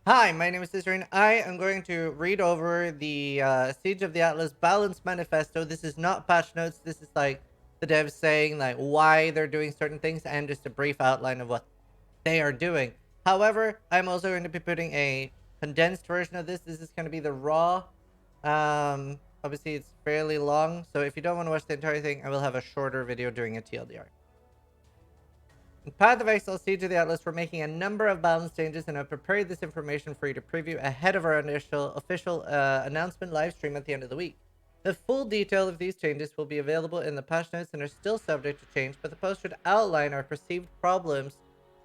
Hi, my name is Zizaran. I am going to read over the Siege of the Atlas Balance Manifesto. This is not patch notes. This is like the devs saying like why they're doing certain things and just a brief outline of what they are doing. However, I'm also going to be putting a condensed version of this. This is going to be the raw. Obviously, it's fairly long, so if you don't want to watch the entire thing, I will have a shorter video doing a TLDR. In Path of Exile Siege of the Atlas, we're making a number of balance changes, and I've prepared this information for you to preview ahead of our initial official announcement live stream at the end of the week. The full detail of these changes will be available in the patch notes and are still subject to change, but the post should outline our perceived problems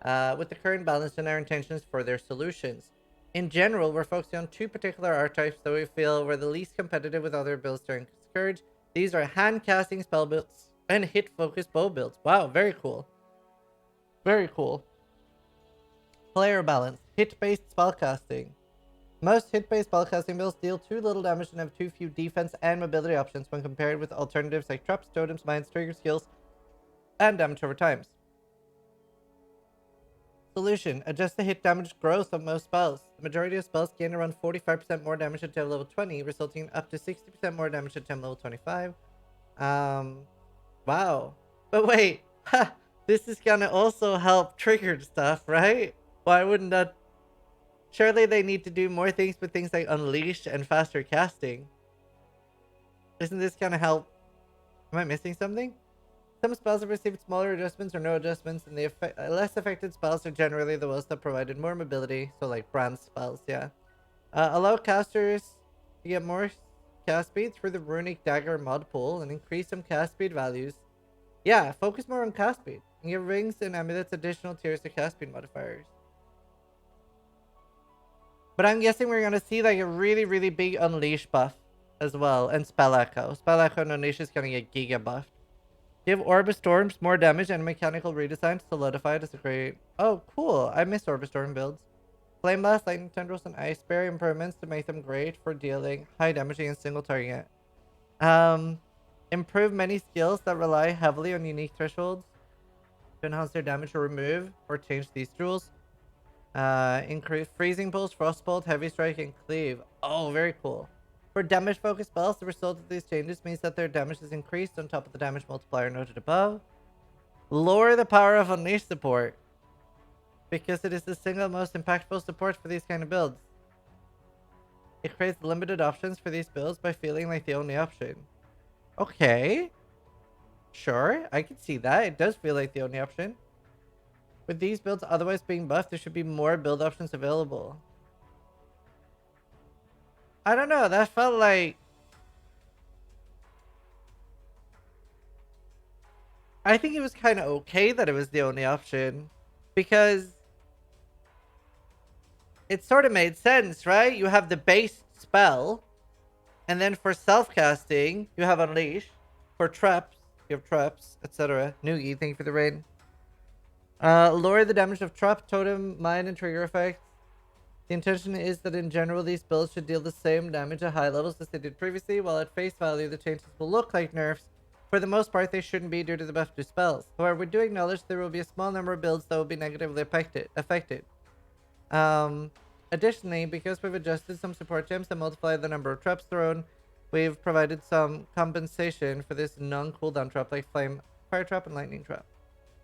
with the current balance and our intentions for their solutions. In general, we're focusing on two particular archetypes that we feel were the least competitive with other builds during Scourge. These are hand casting spell builds and hit focused bow builds. Wow, very cool. Very cool. Player balance. Hit-based spellcasting. Most hit-based spellcasting builds deal too little damage and have too few defense and mobility options when compared with alternatives like traps, totems, mines, trigger skills, and damage over times. Solution. Adjust the hit damage growth of most spells. The majority of spells gain around 45% more damage at gem level 20, resulting in up to 60% more damage at gem level 25. Wow. But wait, this is gonna also help triggered stuff, right? Why wouldn't that? Surely they need to do more things with things like Unleash and faster casting. Isn't this gonna help? Am I missing something? Some spells have received smaller adjustments or no adjustments, and the less affected spells are generally the ones that provided more mobility, so like brand spells, yeah. Allow casters to get more cast speed through the Runic Dagger mod pool and increase some cast speed values. Yeah, focus more on cast speed and give rings and amulets additional tiers to cast speed modifiers. But I'm guessing we're gonna see like a really, really big Unleash buff as well, and Spell Echo. Spell Echo and Unleash is gonna get Giga buffed. Give Orb of Storms more damage and mechanical redesign solidified as a great... Oh, cool. I miss Orb of Storm builds. Flame Blast, Lightning Tendrils, and Ice Barrier improvements to make them great for dealing high damage against single target. Improve many skills that rely heavily on unique thresholds to enhance their damage or remove or change these rules. Increase Freezing Pulse, Frostbolt, Heavy Strike, and Cleave. Oh, very cool. For damage-focused spells, the result of these changes means that their damage is increased on top of the damage multiplier noted above. Lower the power of Unleash support, because it is the single most impactful support for these kind of builds. It creates limited options for these builds by feeling like the only option. Okay. Sure, I can see that. It does feel like the only option. With these builds otherwise being buffed, there should be more build options available. I don't know, that felt like... I think it was kind of okay that it was the only option. Because... it sort of made sense, right? You have the base spell. And then for self-casting, you have Unleash. For traps, you have traps, etc. Noogie, thank you for the raid. Lower the damage of trap, totem, mine, and trigger effects. The intention is that in general, these builds should deal the same damage at high levels as they did previously, while at face value, the changes will look like nerfs. For the most part, they shouldn't be due to the buff to spells. However, we do acknowledge there will be a small number of builds that will be negatively affected. Additionally, because we've adjusted some support gems that multiply the number of traps thrown, we've provided some compensation for this non-cooldown trap like Flame, Fire Trap, and Lightning Trap.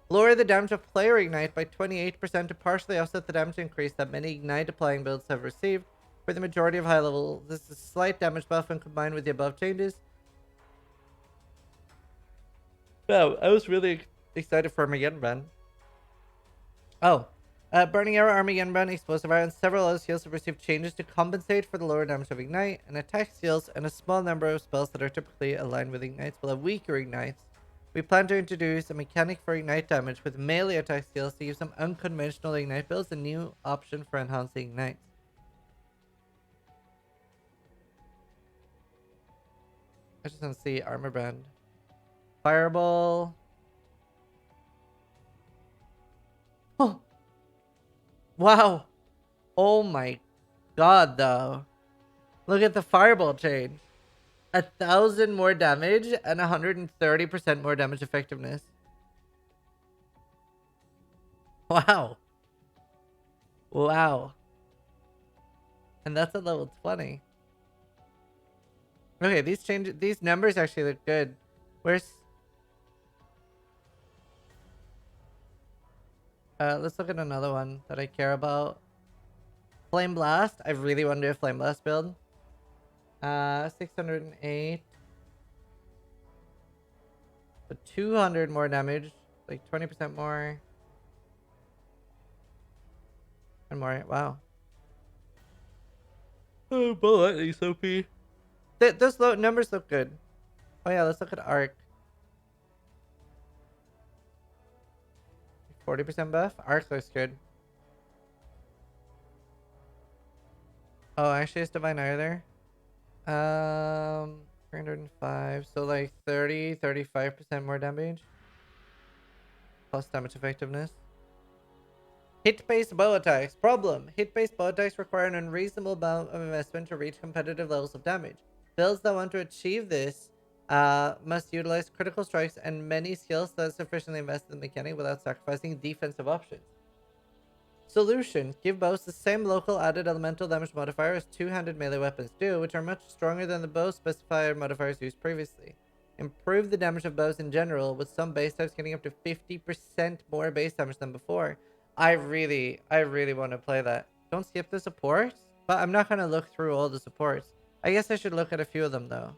Lower the damage of Player Ignite by 28% to partially offset the damage increase that many Ignite applying builds have received. For the majority of high level, this is a slight damage buff when combined with the above changes. Wow, I was really excited for Armageddon Run. Oh, Burning Arrow, Armageddon Run, Explosive Iron, several other skills have received changes to compensate for the lower damage of Ignite, and attack skills and a small number of spells that are typically aligned with Ignites will have weaker Ignites. We plan to introduce a mechanic for Ignite damage with melee attack skills to give some unconventional Ignite builds a new option for enhancing Ignites. I just want to see Armor Brand. Fireball. Oh! Wow! Oh my god, though. Look at the Fireball change. 1,000 more damage and 130% more damage effectiveness. Wow. Wow. And that's at level 20. Okay, these numbers actually look good. Where's let's look at another one that I care about. Flame Blast. I really want to do a Flame Blast build. 608. So 200 more damage. Like 20% more. And more. Wow. Oh, bullet. He's OP. Those numbers look good. Oh yeah, let's look at Arc. 40% buff. Arc looks good. Oh, actually it's Divine Ire there. 305. So like 35% more damage. Plus damage effectiveness. Hit-based bow attacks. Problem. Hit-based bow attacks require an unreasonable amount of investment to reach competitive levels of damage. Builds that want to achieve this must utilize critical strikes and many skills that sufficiently invest in the mechanic without sacrificing defensive options. Solution. Give bows the same local added elemental damage modifier as two-handed melee weapons do, which are much stronger than the bow specifier modifiers used previously. Improve the damage of bows in general, with some base types getting up to 50% more base damage than before. I really want to play that. Don't skip the supports, but I'm not going to look through all the supports. I guess I should look at a few of them, though.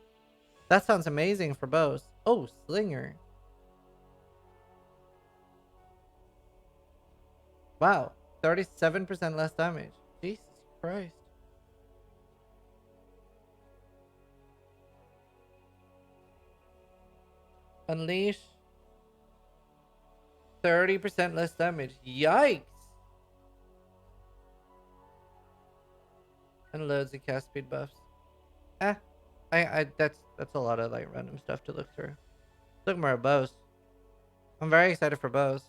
That sounds amazing for bows. Oh, Slinger. Wow. 37% less damage. Jesus Christ. Unleash. 30% less damage. Yikes. And loads of cast speed buffs. That's a lot of like random stuff to look through. Look more at bows. I'm very excited for bows.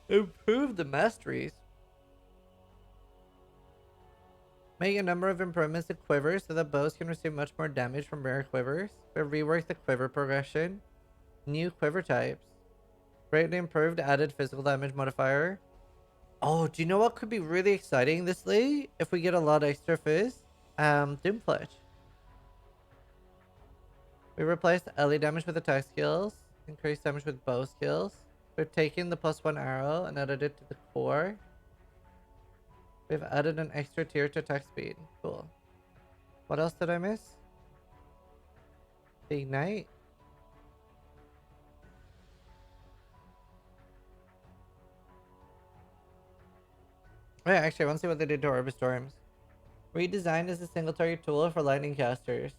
Improve the masteries. Make a number of improvements to quivers so that bows can receive much more damage from rare quivers. But rework the quiver progression. New quiver types. Greatly improved added physical damage modifier. Oh, do you know what could be really exciting this league? If we get a lot of extra fizz? Doomflesh. We replaced Ellie damage with attack skills. Increased damage with bow skills. We've taken the +1 arrow and added it to the core. We've added an extra tier to attack speed. Cool. What else did I miss? The Ignite. Oh, yeah, actually, I want to see what they did to Orb of Storms. Redesigned as a single target tool for lightning casters.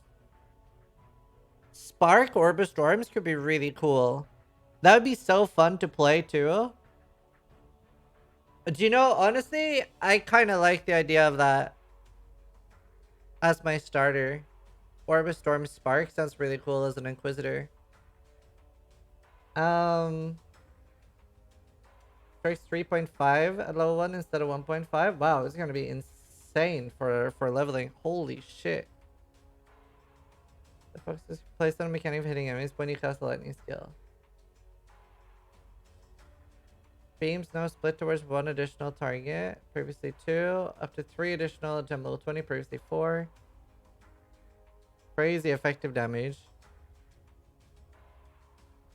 Spark Orb of Storms could be really cool. That would be so fun to play too. Do you know, honestly, I kind of like the idea of that as my starter. Orb of Storms Spark sounds really cool as an Inquisitor. Strikes 3.5 at level 1 instead of 1.5. Wow, this is gonna be insane for leveling. Holy shit. The focus is placed on a mechanic of hitting enemies when you cast a lightning skill. Beams now split towards one additional target. Previously 2. Up to 3 additional at level 20. Previously 4. Crazy effective damage.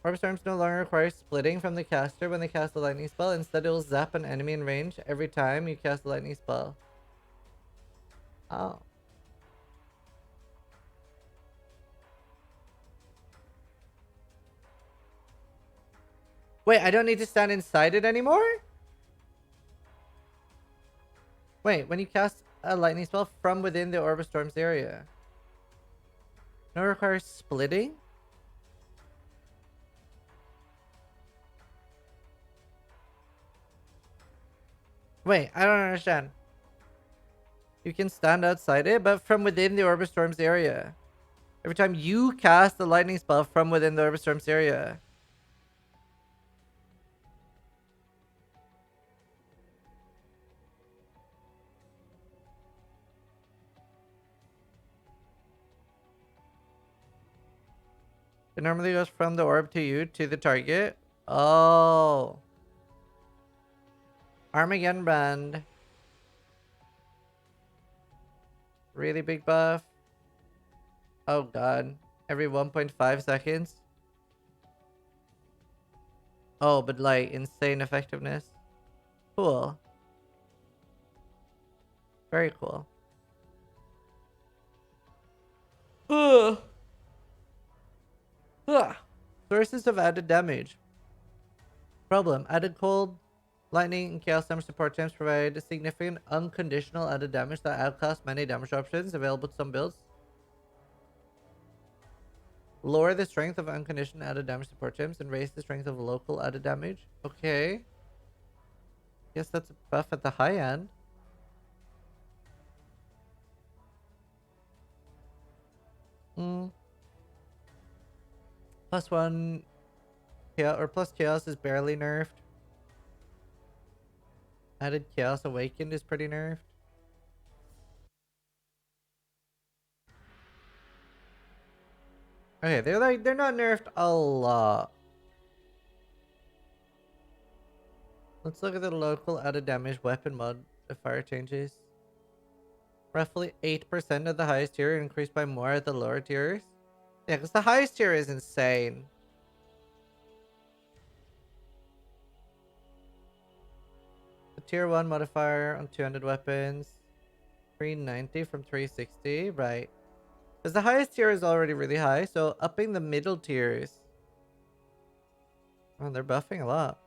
Orb Storms no longer require splitting from the caster when they cast a lightning spell. Instead, it will zap an enemy in range every time you cast a lightning spell. Oh. Wait, I don't need to stand inside it anymore? Wait, when you cast a lightning spell from within the Orb of Storms area. No requires splitting? Wait, I don't understand. You can stand outside it, but from within the Orb of Storms area. Every time you cast a lightning spell from within the Orb of Storms area. It normally goes from the orb to you to the target. Oh. Armageddon Brand. Really big buff. Oh god. Every 1.5 seconds. Oh, but like insane effectiveness. Cool. Very cool. Ugh. Ugh. Sources of added damage. Problem. Added cold, lightning, and chaos damage support gems provide significant unconditional added damage that outclass many damage options available to some builds. Lower the strength of unconditional added damage support gems and raise the strength of local added damage. Okay. Guess that's a buff at the high end. Hmm. Plus one chaos or plus chaos is barely nerfed. Added chaos awakened is pretty nerfed. Okay, they're not nerfed a lot. Let's look at the local added damage weapon modifier changes. Roughly 8% of the highest tier increased by more at the lower tiers. Yeah, because the highest tier is insane. The tier 1 modifier on 200 weapons. 390 from 360, right. Because the highest tier is already really high, so upping the middle tiers. Oh, they're buffing a lot.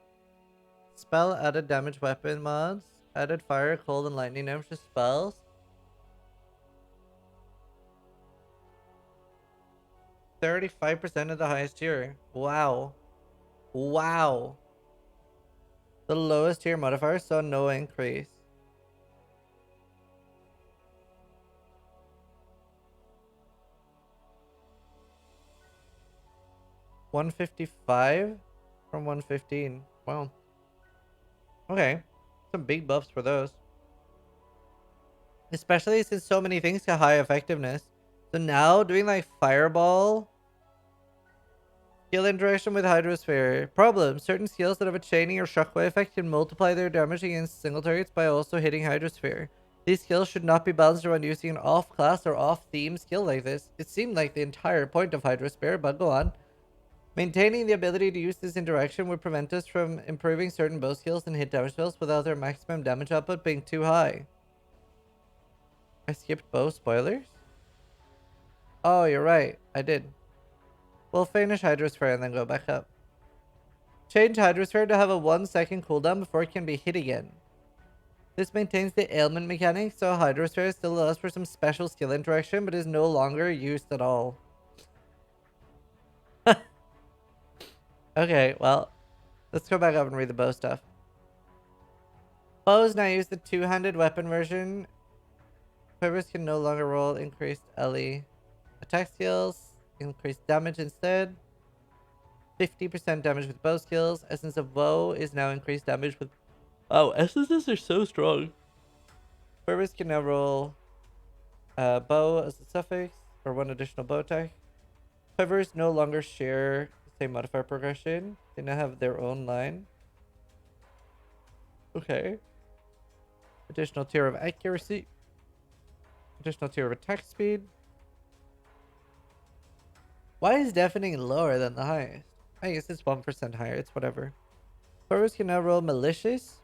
Spell added damage weapon mods. Added fire, cold, and lightning damage to spells. 35% of the highest tier. Wow. Wow. The lowest tier modifier saw no increase. $155 from 115. Wow. Okay. Some big buffs for those. Especially since so many things got high effectiveness. So now doing like fireball. Skill interaction with Hydrosphere. Problem. Certain skills that have a chaining or shockwave effect can multiply their damage against single targets by also hitting Hydrosphere. These skills should not be balanced around using an off-class or off-theme skill like this. It seemed like the entire point of Hydrosphere, but go on. Maintaining the ability to use this interaction would prevent us from improving certain bow skills and hit damage spells without their maximum damage output being too high. I skipped bow spoilers? Oh, you're right. I did. We'll finish Hydrosphere and then go back up. Change Hydrosphere to have a 1-second cooldown before it can be hit again. This maintains the ailment mechanic, so Hydrosphere still allows for some special skill interaction, but is no longer used at all. Okay, well, let's go back up and read the bow stuff. Bows now use the two-handed weapon version. Quivers can no longer roll increased LE attack skills. Increased damage instead. 50% damage with bow skills. Essence of Woe is now increased damage with... Oh, essences are so strong. Quivers can now roll bow as a suffix or one additional bow attack. Quivers no longer share the same modifier progression. They now have their own line. Okay. Additional tier of accuracy. Additional tier of attack speed. Why is deafening lower than the highest? I guess it's 1% higher. It's whatever. Quivers can now roll malicious.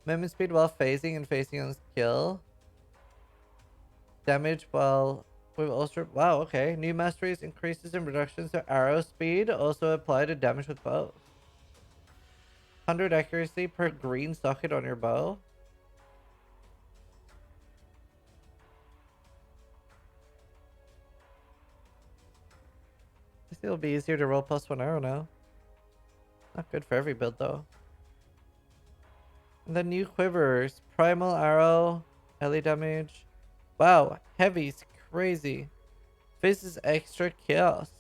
Movement speed while phasing and facing on skill. Damage while... We've also... Wow, okay. New masteries increases and reductions to arrow speed also apply to damage with bows. 100 accuracy per green socket on your bow. I think it'll be easier to roll +1 arrow now. Not good for every build though. And the new quivers. Primal arrow. LE damage. Wow. Heavy's crazy. Faces extra chaos.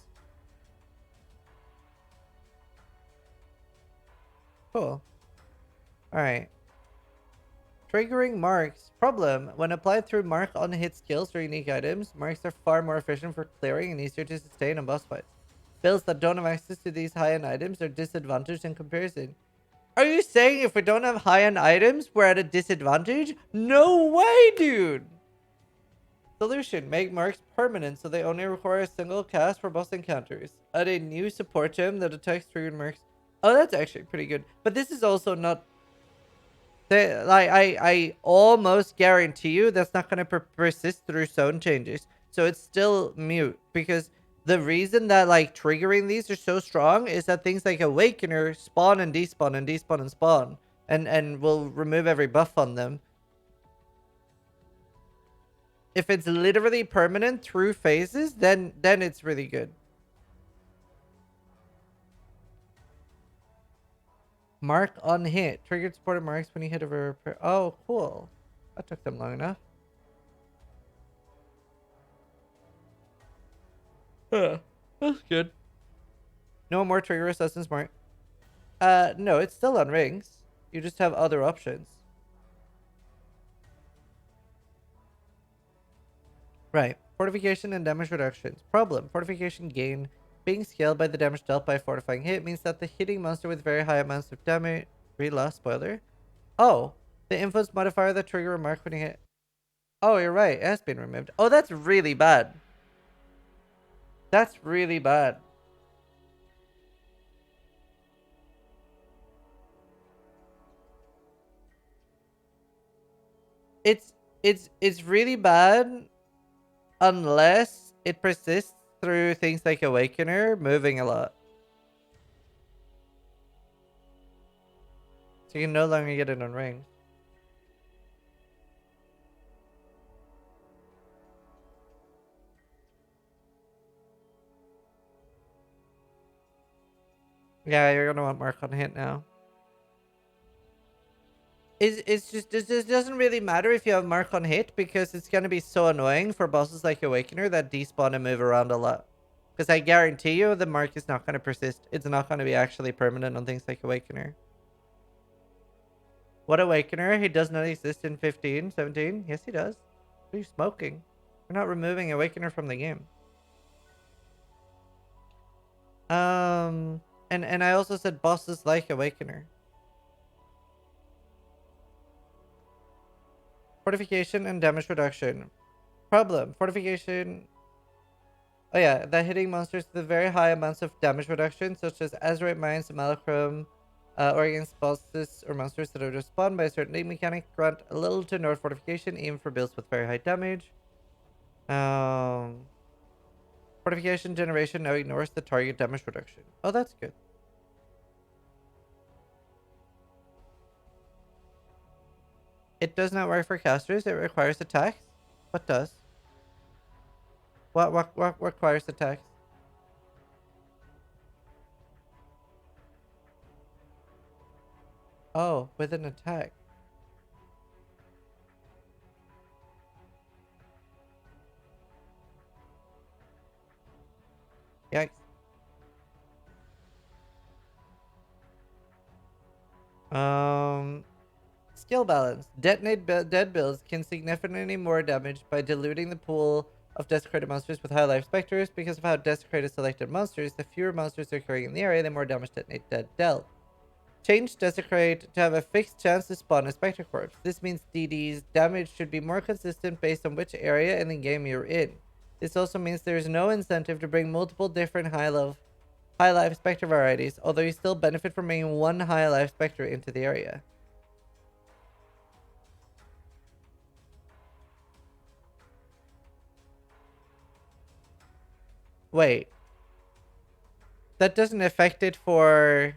Cool. Alright. Triggering marks. Problem. When applied through mark on hit skills or unique items, marks are far more efficient for clearing and easier to sustain in boss fights. Builds that don't have access to these high-end items are disadvantaged in comparison. Are you saying if we don't have high-end items, we're at a disadvantage? No way, dude! Solution. Make marks permanent so they only require a single cast for boss encounters. Add a new support gem that attacks triggered marks. Oh, that's actually pretty good. But this is also not... Like, I almost guarantee you that's not going to persist through zone changes. So it's still mute. Because the reason that, like, triggering these are so strong is that things like Awakener spawn and despawn and despawn and spawn. And will remove every buff on them. If it's literally permanent through phases, then it's really good. Mark on hit. Triggered supported marks when you hit over... Oh, cool. That took them long enough. That's good. No more trigger resistance mark. No, it's still on rings. You just have other options. Right. Fortification and damage reductions. Problem. Fortification gain being scaled by the damage dealt by a fortifying hit means that the hitting monster with very high amounts of damage... Read last spoiler. Oh. The influence modifier that trigger a mark when you hit... Oh, you're right. It has been removed. Oh, that's really bad. That's really bad. It's really bad unless it persists through things like Awakener moving a lot. So you can no longer get it on rings. Yeah, you're gonna want mark on hit now. It's just it just doesn't really matter if you have mark on hit because it's gonna be so annoying for bosses like Awakener that despawn and move around a lot. Because I guarantee you the mark is not gonna persist. It's not gonna be actually permanent on things like Awakener. What Awakener? He does not exist in 15, 17? Yes, he does. What are you smoking? We're not removing Awakener from the game. And I also said bosses like Awakener. Fortification and damage reduction. Problem. Fortification... Oh yeah, that hitting monsters with very high amounts of damage reduction, such as Azurite Mines, Malachrum, or against bosses or monsters that are respawned by a certain league mechanic, grant a little to no fortification, even for builds with very high damage. Fortification generation now ignores the target damage reduction. Oh, that's good. It does not work for casters. It requires attacks. What does? What requires attacks? Oh, with an attack. Yikes. Skill balance. Detonate Dead builds can significantly more damage by diluting the pool of desecrated monsters with high life specters. Because of how desecrated selected monsters, the fewer monsters occurring in the area, the more damage Detonate Dead dealt. Change Desecrate to have a fixed chance to spawn a Spectre Corpse. This means DD's damage should be more consistent based on which area in the game you're in. This also means there is no incentive to bring multiple different high life Spectre varieties, although you still benefit from bringing one high life Spectre into the area. Wait. That doesn't affect it for...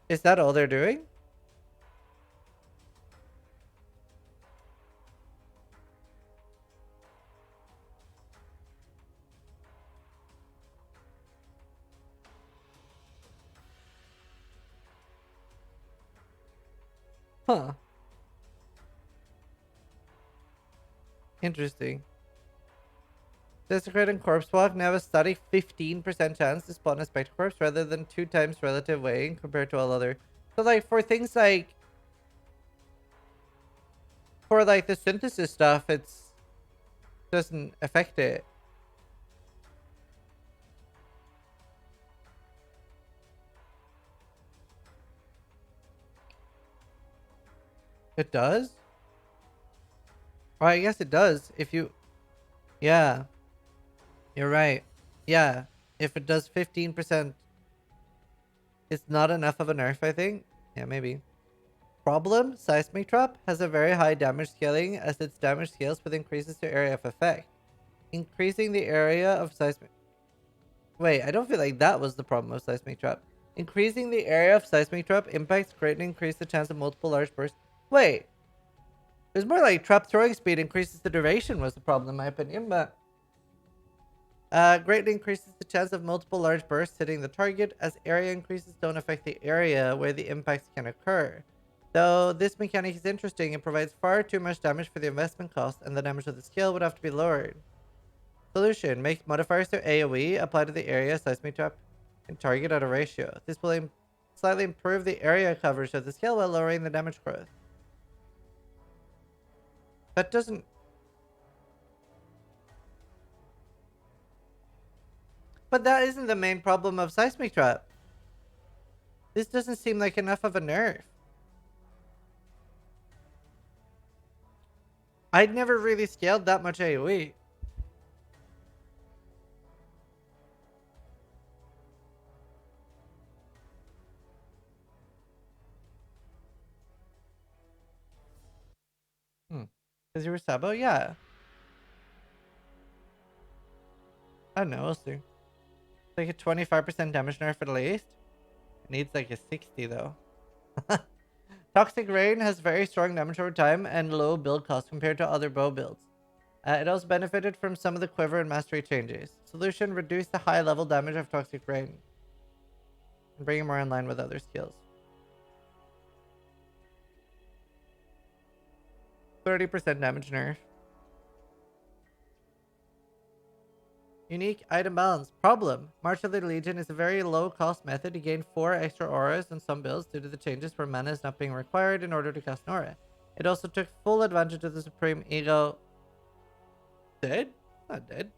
Is that all they're doing? Huh. Interesting. Desecrate and Corpse Walk now have a static 15% chance to spawn a Spectre Corpse rather than 2 times relative weighting compared to all other. So like for things like... For like the synthesis stuff, it's... doesn't affect it. It does? Oh, I guess it does. If you... Yeah. You're right. Yeah. If it does 15%, it's not enough of a nerf, I think. Yeah, maybe. Problem, Seismic Trap has a very high damage scaling as its damage scales with increases to area of effect. Increasing the area of Seismic... Wait, I don't feel like that was the problem of Seismic Trap. Increasing the area of Seismic Trap impacts greatly increase the chance of multiple large bursts. Wait, it was more like trap throwing speed increases the duration was the problem in my opinion, but... greatly increases the chance of multiple large bursts hitting the target, as area increases don't affect the area where the impacts can occur. Though this mechanic is interesting, it provides far too much damage for the investment cost, and the damage of the skill would have to be lowered. Solution. Make modifiers to AoE apply to the area Seismic Trap and target at a ratio. This will slightly improve the area coverage of the skill while lowering the damage growth. That doesn't... But that isn't the main problem of Seismic Trap. This doesn't seem like enough of a nerf. I'd never really scaled that much AoE. Because you were Sabo? Yeah. I don't know, we'll see. Like a 25% damage nerf at least. It needs like a 60 though. Toxic Rain has very strong damage over time and low build cost compared to other bow builds. It also benefited from some of the quiver and mastery changes. Solution, reduce the high level damage of Toxic Rain and bring it more in line with other skills. 30% damage nerf. Unique item balance. Problem. March of the Legion is a very low cost method to gain 4 extra auras in some builds due to the changes where mana is not being required in order to cast an aura. It also took full advantage of the Supreme Ego. Dead? Not dead.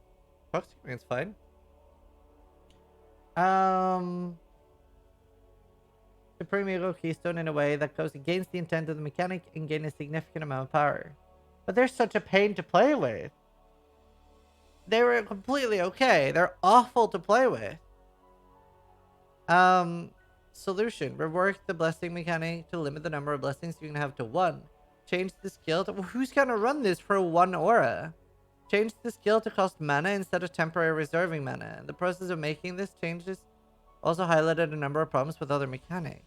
Toxic Rain's fine. Supreme Ego Keystone in a way that goes against the intent of the mechanic and gain a significant amount of power. But they're such a pain to play with. They were completely okay. They're awful to play with. Solution. Rework the blessing mechanic to limit the number of blessings you can have to 1. Change the skill to... Who's gonna run this for 1 aura? Change the skill to cost mana instead of temporary reserving mana. The process of making this changes also highlighted a number of problems with other mechanics.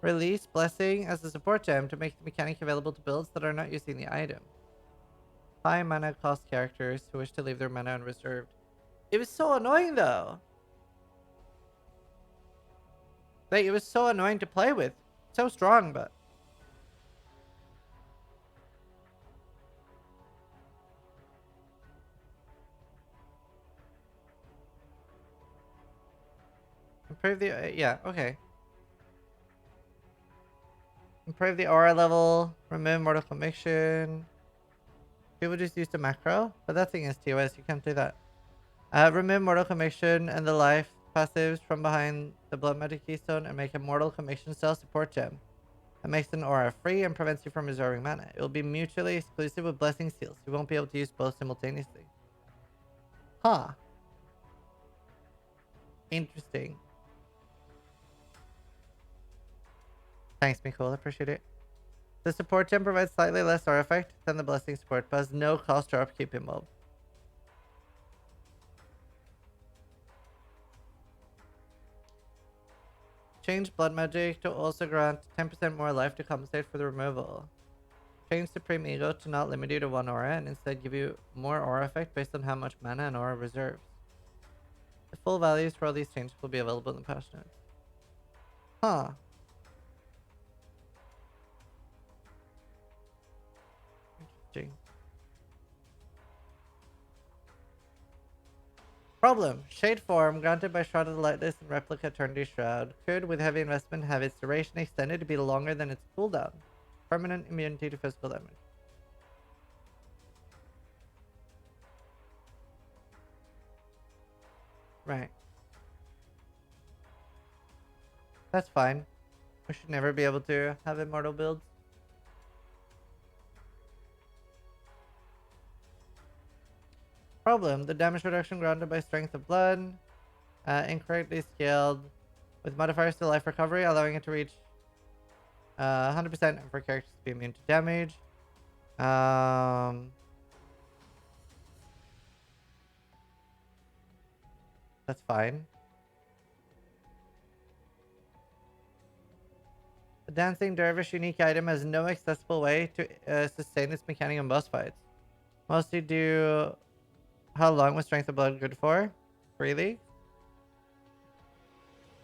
Release Blessing as a support gem to make the mechanic available to builds that are not using the item. High mana cost characters who wish to leave their mana unreserved. It was so annoying though. Like, it was so annoying to play with. So strong, but... Improve the... yeah, okay. Improve the aura level. Remove mortal conviction. People just use the macro, but that thing is TOS, you can't do that. Remove mortal conviction and the life passives from behind the blood magic keystone and make a mortal conviction style support gem. That makes an aura free and prevents you from reserving mana. It will be mutually exclusive with blessing seals. You won't be able to use both simultaneously. Huh. Interesting. Thanks, Mikol. Appreciate it. The support gem provides slightly less aura effect than the blessing support, but has no cost or upkeep involved. Change blood magic to also grant 10% more life to compensate for the removal. Change Supreme Ego to not limit you to 1 aura and instead give you more aura effect based on how much mana an aura reserves. The full values for all these changes will be available in the patch notes. Huh. Interesting. Problem. Shade form granted by Shroud of the Lightless and Replica Eternity Shroud could, with heavy investment, have its duration extended to be longer than its cooldown. Permanent immunity to physical damage. Right. That's fine. We should never be able to have immortal builds. Problem: the damage reduction granted by strength of blood, incorrectly scaled, with modifiers to life recovery, allowing it to reach 100% for characters to be immune to damage. That's fine. The Dancing Dervish unique item has no accessible way to sustain its mechanic in boss fights. Mostly due... How long was Strength of Blood good for? Really?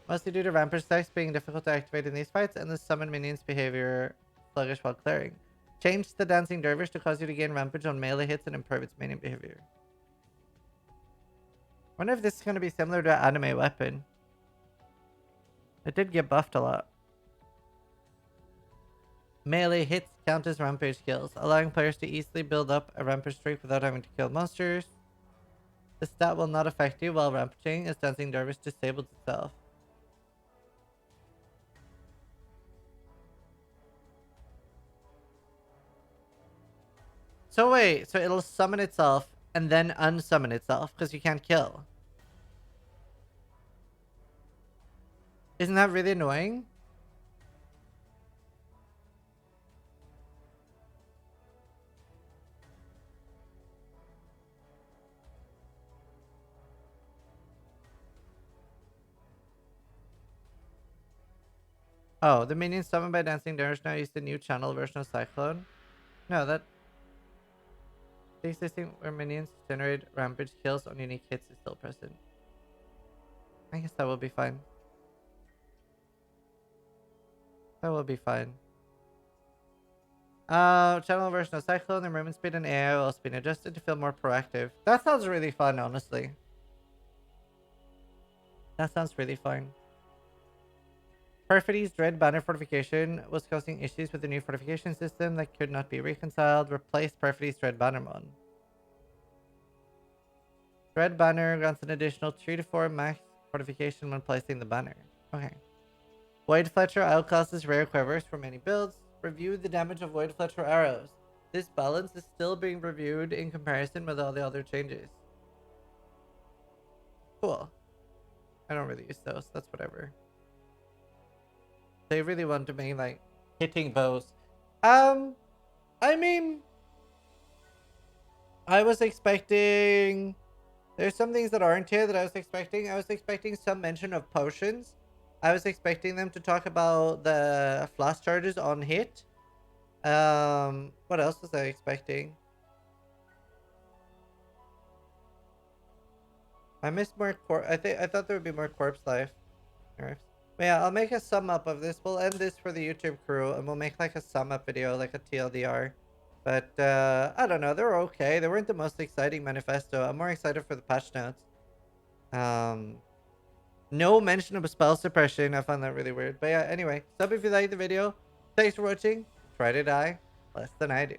Mostly due to Rampage attacks being difficult to activate in these fights and the summon minion's behavior sluggish while clearing. Change the Dancing Dervish to cause you to gain Rampage on melee hits and improve its minion behavior. Wonder if this is going to be similar to an anime weapon. It did get buffed a lot. Melee hits count as rampage kills, allowing players to easily build up a rampage streak without having to kill monsters. The stat will not affect you while rampaging as Dancing Dervish disables itself. So wait, so it'll summon itself and then unsummon itself because you can't kill. Isn't that really annoying? Oh, the minions summoned by Dancing Dervish now use the new channel version of Cyclone. No, that... The existing where minions generate rampage kills on unique hits is still present. I guess that will be fine. That will be fine. Channel version of Cyclone, the movement speed and AI will also be adjusted to feel more proactive. That sounds really fun, honestly. That sounds really fun. Perfidy's Dread Banner Fortification was causing issues with the new fortification system that could not be reconciled. Replace Perfidy's Dread Banner mod. Dread Banner grants an additional 3 to 4 max fortification when placing the banner. Okay. Void Fletcher outclasses rare quivers for many builds. Review the damage of Void Fletcher arrows. This balance is still being reviewed in comparison with all the other changes. Cool. I don't really use those. That's whatever. They really want to make like hitting bows. I mean, I was expecting... There's some things that aren't here that I was expecting. I was expecting some mention of potions. I was expecting them to talk about the flash charges on hit. What else was I expecting? I missed more I thought there would be more corpse life nerfs. But yeah, I'll make a sum up of this. We'll end this for the YouTube crew and we'll make like a sum up video, like a TLDR. But I don't know, they're okay. They weren't the most exciting manifesto. I'm more excited for the patch notes. No mention of a spell suppression. I found that really weird. But yeah, anyway, sub if you liked the video. Thanks for watching. Try to die less than I do.